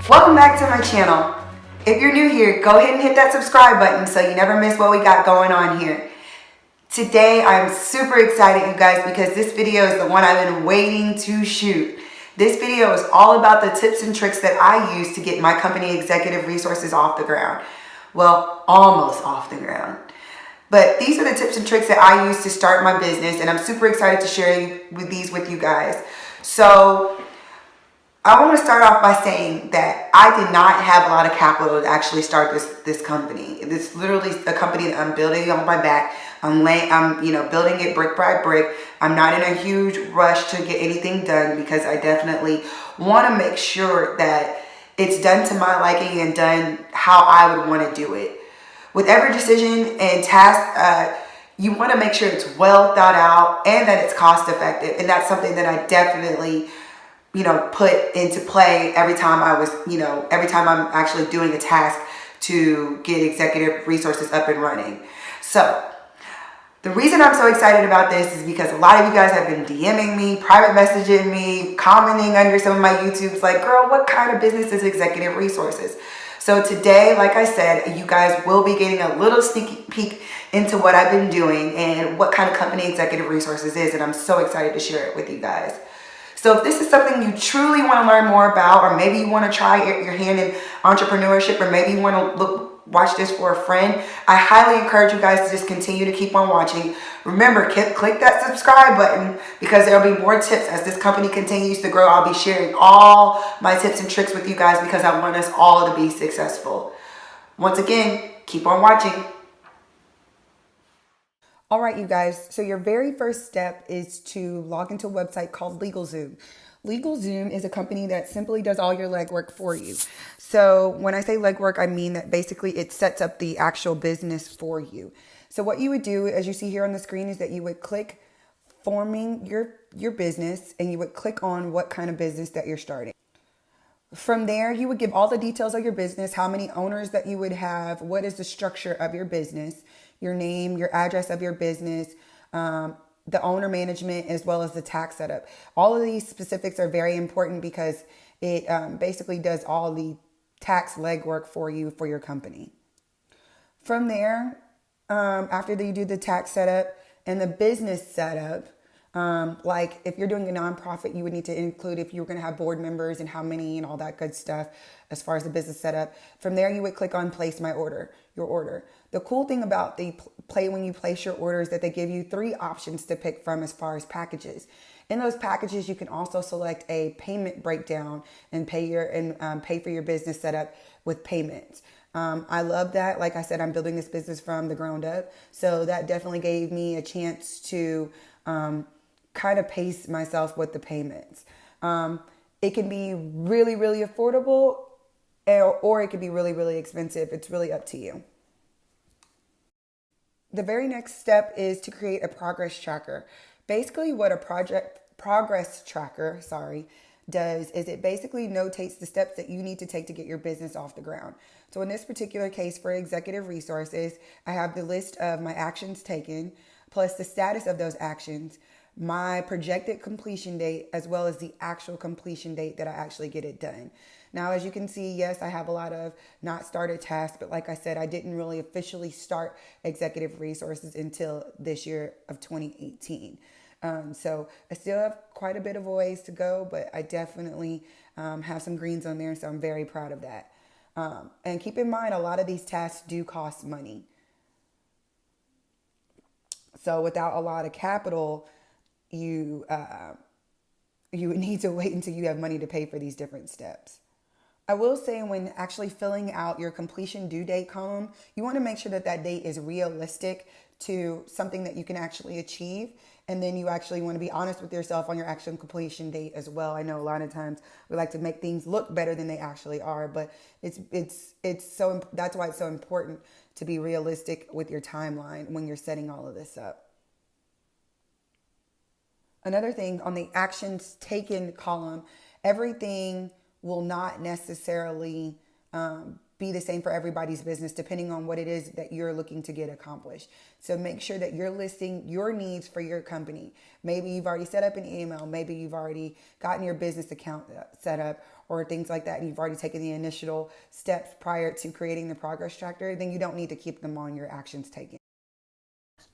Welcome back to my channel. If you're new here, go ahead and hit that subscribe button so you never miss what we got going on here. Today, I'm super excited, you guys, because this video is the one I've been waiting to shoot. This video is all about the tips and tricks that I use to get my company Executive Resources off the ground. Well, almost off the ground. But these are the tips and tricks that I use to start my business, and I'm super excited to share these with you guys. So, I want to start off by saying that I did not have a lot of capital to actually start this company. It's literally a company that I'm building on my back. I'm building it brick by brick. I'm not in a huge rush to get anything done because I definitely want to make sure that it's done to my liking and done how I would want to do it. With every decision and task, you want to make sure it's well thought out and that it's cost effective. And that's something that I definitely put into play every time I'm actually doing a task to get Executive Resources up and running. So the reason I'm so excited about this is because a lot of you guys have been DMing me, private messaging me, commenting under some of my YouTubes like, girl, what kind of business is Executive Resources? So today, like I said, you guys will be getting a little sneaky peek into what I've been doing and what kind of company Executive Resources is, and I'm so excited to share it with you guys. So if this is something you truly want to learn more about, or maybe you want to try your hand in entrepreneurship, or maybe you want to watch this for a friend, I highly encourage you guys to just continue to keep on watching. Remember, click that subscribe button because there'll be more tips as this company continues to grow. I'll be sharing all my tips and tricks with you guys because I want us all to be successful. Once again, keep on watching. All right, you guys, so your very first step is to log into a website called LegalZoom. LegalZoom is a company that simply does all your legwork for you. So when I say legwork, I mean that basically it sets up the actual business for you. So what you would do, as you see here on the screen, is that you would click forming your business and you would click on what kind of business that you're starting. From there, you would give all the details of your business, how many owners that you would have, what is the structure of your business, your name, your address of your business, the owner management, as well as the tax setup. All of these specifics are very important because it basically does all the tax legwork for you for your company. From there, after you do the tax setup and the business setup, like if you're doing a nonprofit, you would need to include if you're going to have board members and how many and all that good stuff as far as the business setup. From there, you would click on place your order. The cool thing about when you place your order is that they give you 3 options to pick from as far as packages. In those packages, you can also select a payment breakdown and pay for your business setup with payments. I love that. Like I said, I'm building this business from the ground up. So that definitely gave me a chance to kind of pace myself with the payments. It can be really, really affordable or it can be really, really expensive. It's really up to you. The very next step is to create a progress tracker. Basically what a progress tracker does is it basically notates the steps that you need to take to get your business off the ground. So in this particular case for Executive Resources, I have the list of my actions taken, plus the status of those actions, my projected completion date, as well as the actual completion date that I actually get it done. Now, as you can see, yes, I have a lot of not started tasks, but like I said, I didn't really officially start Executive Resources until this year of 2018. So I still have quite a bit of ways to go, but I definitely have some greens on there, so I'm very proud of that. And keep in mind, a lot of these tasks do cost money. So without a lot of capital, you would need to wait until you have money to pay for these different steps. I will say when actually filling out your completion due date column, you want to make sure that that date is realistic to something that you can actually achieve. And then you actually want to be honest with yourself on your actual completion date as well. I know a lot of times we like to make things look better than they actually are, but that's why it's so important to be realistic with your timeline when you're setting all of this up. Another thing on the actions taken column, everything will not necessarily be the same for everybody's business depending on what it is that you're looking to get accomplished. So make sure that you're listing your needs for your company. Maybe you've already set up an email. Maybe you've already gotten your business account set up, or things like that, and you've already taken the initial steps prior to creating the progress tracker, then you don't need to keep them on your actions taken.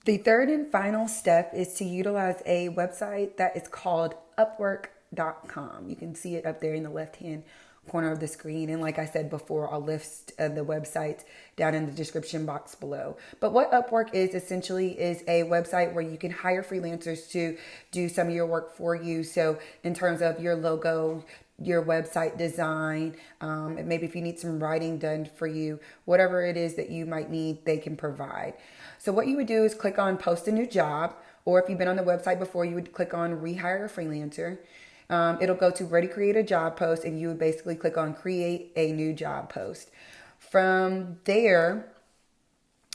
The third and final step is to utilize a website that is called Upwork.com. You can see it up there in the left-hand corner of the screen. And like I said before, I'll list the website down in the description box below. But what Upwork is essentially is a website where you can hire freelancers to do some of your work for you. So in terms of your logo, your website design, maybe if you need some writing done for you, whatever it is that you might need, they can provide. So what you would do is click on post a new job, or if you've been on the website before, you would click on rehire a freelancer. It'll go to ready create a job post, and you would basically click on create a new job post. From there,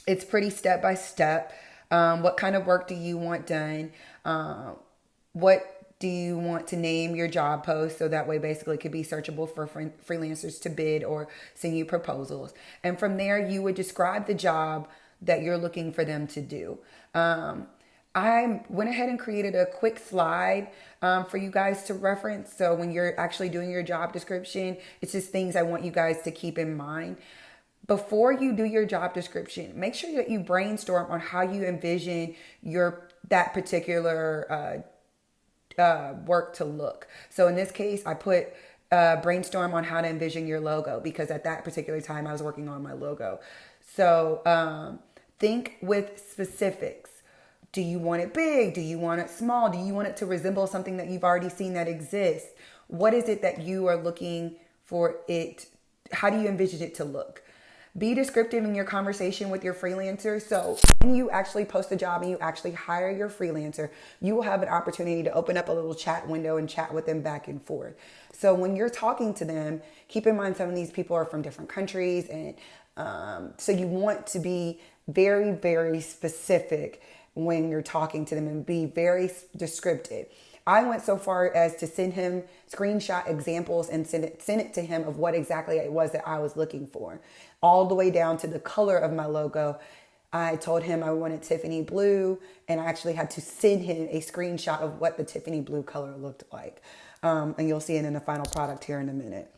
it's pretty step by step. What kind of work do you want done? What do you want to name your job post, so that way basically it could be searchable for freelancers to bid or send you proposals. And from there, you would describe the job that you're looking for them to do. I went ahead and created a quick slide for you guys to reference. So when you're actually doing your job description, it's just things I want you guys to keep in mind. Before you do your job description, make sure that you brainstorm on how you envision that particular work to look. So in this case, I put brainstorm on how to envision your logo, because at that particular time I was working on my logo. So think with specifics. Do you want it big? Do you want it small? Do you want it to resemble something that you've already seen that exists? What is it that you are looking for it? How do you envision it to look? Be descriptive in your conversation with your freelancer. So when you actually post a job and you actually hire your freelancer, you will have an opportunity to open up a little chat window and chat with them back and forth. So when you're talking to them, keep in mind some of these people are from different countries. And so you want to be very, very specific when you're talking to them and be very descriptive. I went so far as to send him screenshot examples and send it to him of what exactly it was that I was looking for, all the way down to the color of my logo. I told him I wanted Tiffany blue, and I actually had to send him a screenshot of what the Tiffany blue color looked like. And you'll see it in the final product here in a minute.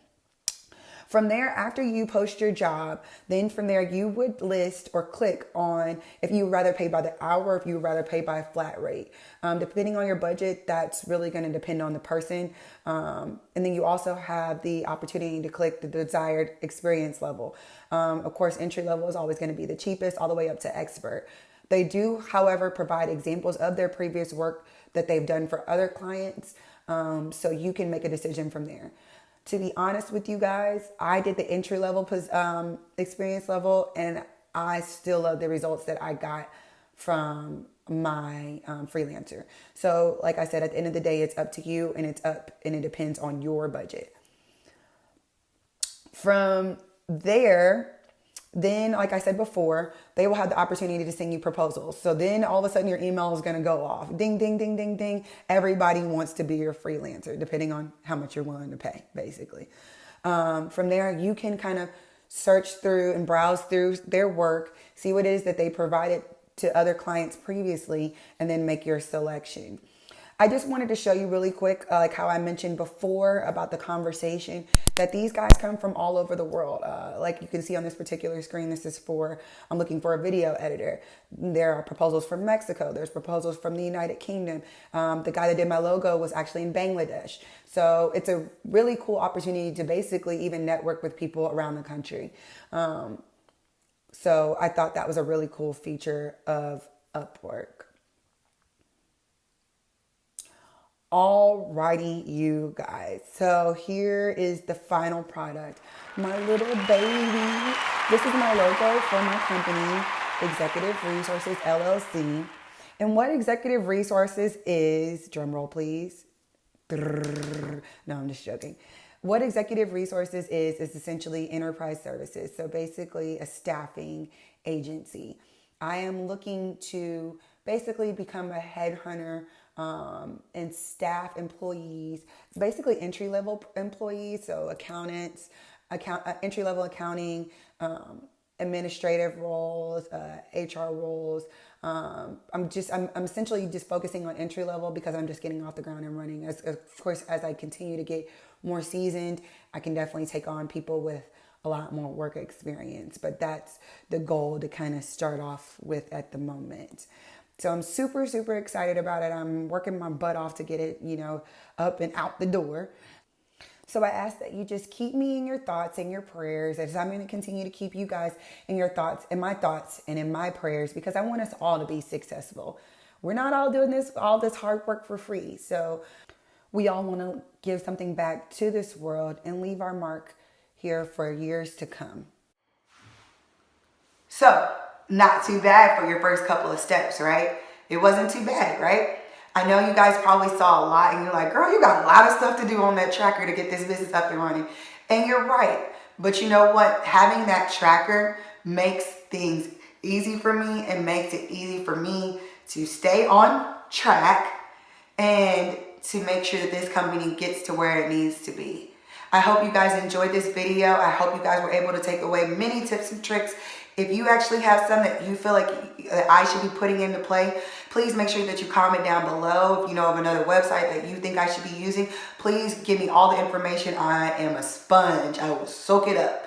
From there, after you post your job, then from there you would list or click on if you would rather pay by the hour or if you would rather pay by a flat rate. Depending on your budget, that's really going to depend on the person. And then you also have the opportunity to click the desired experience level. Of course, entry level is always going to be the cheapest, all the way up to expert. They do, however, provide examples of their previous work that they've done for other clients. So you can make a decision from there. To be honest with you guys, I did the entry level experience level, and I still love the results that I got from my freelancer. So like I said, at the end of the day, it's up to you, and it depends on your budget. From there, then, like I said before, they will have the opportunity to send you proposals. So then all of a sudden your email is going to go off. Ding, ding, ding, ding, ding. Everybody wants to be your freelancer, depending on how much you're willing to pay, basically. From there, you can kind of search through and browse through their work, see what it is that they provided to other clients previously, and then make your selection. I just wanted to show you really quick, like how I mentioned before about the conversation, that these guys come from all over the world. Like you can see on this particular screen, I'm looking for a video editor. There are proposals from Mexico. There's proposals from the United Kingdom. The guy that did my logo was actually in Bangladesh. So it's a really cool opportunity to basically even network with people around the country. So I thought that was a really cool feature of Upwork. Alrighty, you guys. So here is the final product. My little baby. This is my logo for my company, Executive Resources LLC. And what Executive Resources is, drum roll please. No, I'm just joking. What Executive Resources is essentially enterprise services. So basically a staffing agency. I am looking to basically become a headhunter and staff employees, basically entry-level employees, so accountants, entry-level accounting, administrative roles, HR roles. I'm essentially just focusing on entry level because I'm just getting off the ground and running. Of course, as I continue to get more seasoned, I can definitely take on people with a lot more work experience, but that's the goal to kind of start off with at the moment. So I'm super, super excited about it. I'm working my butt off to get it, up and out the door. So I ask that you just keep me in your thoughts and your prayers, as I'm going to continue to keep you guys in your thoughts, in my thoughts and in my prayers, because I want us all to be successful. We're not all doing all this hard work for free. So we all want to give something back to this world and leave our mark here for years to come. So, not too bad for your first couple of steps, right? It wasn't too bad, right? I know you guys probably saw a lot and you're like, girl, you got a lot of stuff to do on that tracker to get this business up and running. And you're right. But you know what? Having that tracker makes things easy for me and makes it easy for me to stay on track and to make sure that this company gets to where it needs to be. I hope you guys enjoyed this video. I hope you guys were able to take away many tips and tricks. If you actually have some that you feel like I should be putting into play, please make sure that you comment down below. If you know of another website that you think I should be using, please give me all the information. I am a sponge. I will soak it up.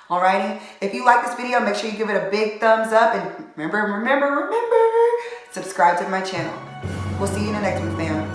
Alrighty? If you like this video, make sure you give it a big thumbs up. And remember, subscribe to my channel. We'll see you in the next one, fam.